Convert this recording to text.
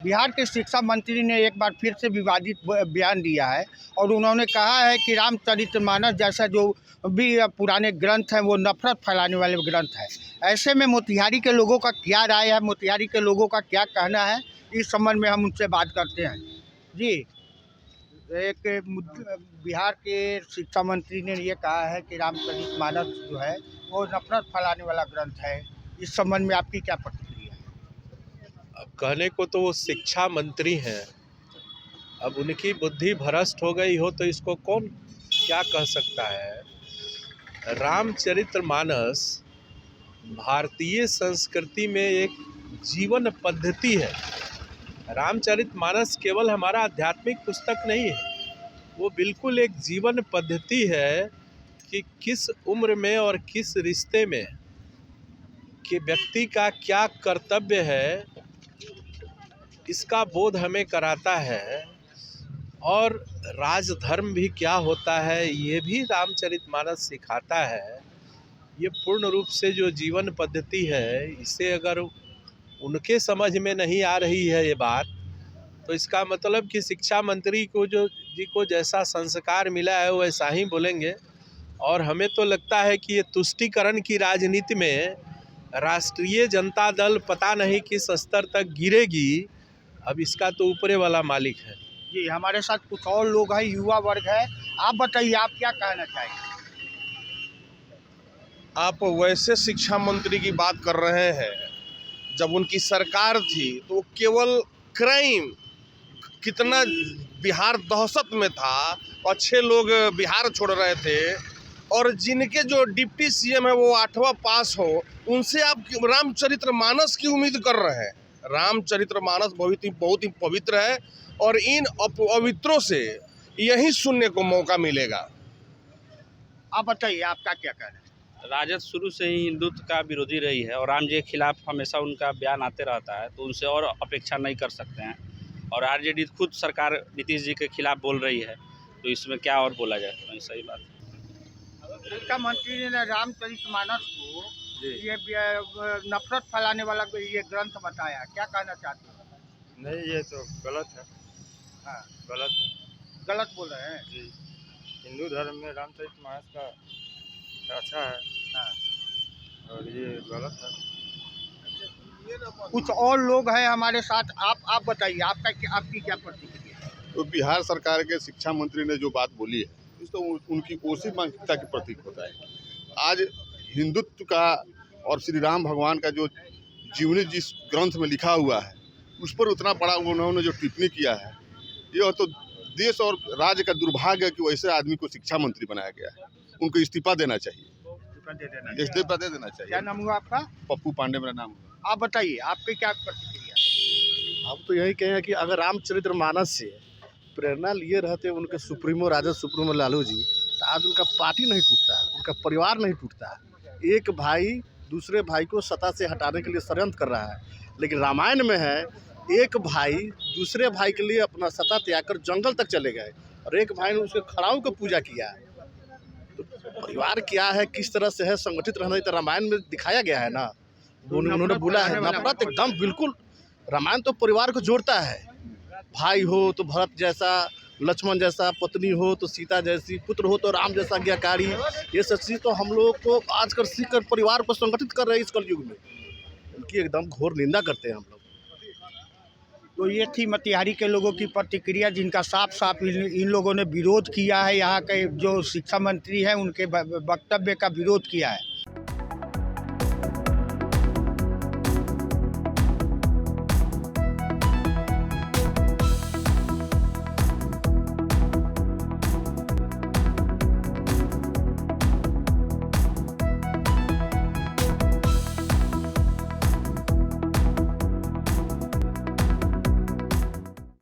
बिहार के शिक्षा मंत्री ने एक बार फिर से विवादित बयान दिया है और उन्होंने कहा है कि रामचरितमानस जैसा जो भी पुराने ग्रंथ हैं वो नफरत फैलाने वाले ग्रंथ हैं। ऐसे में मोतिहारी के लोगों का क्या राय है, मोतिहारी के लोगों का क्या कहना है, इस संबंध में हम उनसे बात करते हैं। जी, बिहार के शिक्षा मंत्री ने ये कहा है कि रामचरितमानस जो है वो नफरत फैलाने वाला ग्रंथ है। इस संबंध में आपकी क्या प्रतिक्रिया है? अब कहने को तो वो शिक्षा मंत्री हैं, अब उनकी बुद्धि भ्रष्ट हो गई हो तो इसको कौन क्या कह सकता है। रामचरितमानस भारतीय संस्कृति में एक जीवन पद्धति है। रामचरितमानस केवल हमारा आध्यात्मिक पुस्तक नहीं है, वो बिल्कुल एक जीवन पद्धति है कि किस उम्र में और किस रिश्ते में कि व्यक्ति का क्या कर्तव्य है, इसका बोध हमें कराता है। और राजधर्म भी क्या होता है ये भी रामचरितमानस सिखाता है। ये पूर्ण रूप से जो जीवन पद्धति है, इसे अगर उनके समझ में नहीं आ रही है ये बात, तो इसका मतलब कि शिक्षा मंत्री को जी को जैसा संस्कार मिला है वो ऐसा ही बोलेंगे। और हमें तो लगता है कि ये तुष्टीकरण की राजनीति में राष्ट्रीय जनता दल पता नहीं किस स्तर तक गिरेगी, अब इसका तो ऊपरे वाला मालिक है। जी, हमारे साथ कुछ और लोग हैं, युवा वर्ग है। आप बताइए, आप क्या कहना चाहेंगे? आप वैसे शिक्षा मंत्री की बात कर रहे हैं, जब उनकी सरकार थी तो केवल क्राइम कितना बिहार दहशत में था, अच्छे लोग बिहार छोड़ रहे थे, और जिनके जो डिप्टी सीएम है वो 8वां पास हो, उनसे आप रामचरितमानस की उम्मीद कर रहे हैं। रामचरितमानस बहुत ही पवित्र है और इन अपवित्रों से यही सुनने को मौका मिलेगा। आप बताइए, आपका क्या कहना है? राजद शुरू से ही हिंदुत्व का विरोधी रही है और राम जी के खिलाफ हमेशा उनका बयान आते रहता है, तो उनसे और अपेक्षा नहीं कर सकते हैं। और आरजेडी खुद सरकार नीतीश जी के खिलाफ बोल रही है, तो इसमें क्या और बोला जाए। तो सही बात है। शिक्षा मंत्री ने रामचरितमानस को ये नफरत फैलाने वाला ये ग्रंथ बताया, क्या कहना चाहते हैं? नहीं, ये तो गलत है। हाँ, गलत है, गलत बोल रहे हैं जी। हिंदू धर्म में रामचरितमानस का अच्छा है। हाँ। और ये गलत है। कुछ और लोग हैं हमारे साथ। आप बताइए, आपकी क्या प्रतिक्रिया है? तो बिहार सरकार के शिक्षा मंत्री ने जो बात बोली है, इस तो उनकी कोसी मानसिकता के प्रतीक होता है। आज हिंदुत्व का और श्री राम भगवान का जो जीवनी जिस ग्रंथ में लिखा हुआ है, उस पर उतना बड़ा उन्होंने जो टिप्पणी किया है, यह तो देश और राज्य का दुर्भाग्य है कि वैसे आदमी को शिक्षा मंत्री बनाया गया है। उनको इस्तीफा देना चाहिए, इस्तीफा दे देना चाहिए। क्या नाम हुआ आपका? पप्पू पांडे मेरा नाम हुआ। आप बताइए, आपकी क्या प्रतिक्रिया? हम तो यही कहें कि अगर रामचरितमानस से प्रेरणा लिए रहते उनके सुप्रीमो राजद सुप्रीमो लालू जी, तो आज उनका पार्टी नहीं टूटता, उनका परिवार नहीं टूटता। एक भाई दूसरे भाई को सत्ता से हटाने के लिए षड्यंत्र कर रहा है, लेकिन रामायण में है एक भाई दूसरे भाई के लिए अपना सत्ता त्याग कर जंगल तक चले गए और एक भाई ने उसके खड़ाऊ की पूजा किया। तो परिवार क्या है, किस तरह से है, संगठित रहना तो रामायण में दिखाया गया है ना। उन्होंने बोला है नफरत एकदम बिल्कुल। रामायण तो परिवार को जोड़ता है, भाई हो तो भरत जैसा, लक्ष्मण जैसा, पत्नी हो तो सीता जैसी, पुत्र हो तो राम जैसा आज्ञाकारी। ये सब चीज़ तो हम लोग को आजकल सीख कर परिवार को संगठित कर रहे हैं इस कलयुग में। उनकी एकदम घोर निंदा करते हैं हम लोग। तो ये थी मोतिहारी के लोगों की प्रतिक्रिया, जिनका साफ साफ इन लोगों ने विरोध किया है। यहाँ के जो शिक्षा मंत्री हैं उनके वक्तव्य का विरोध किया है।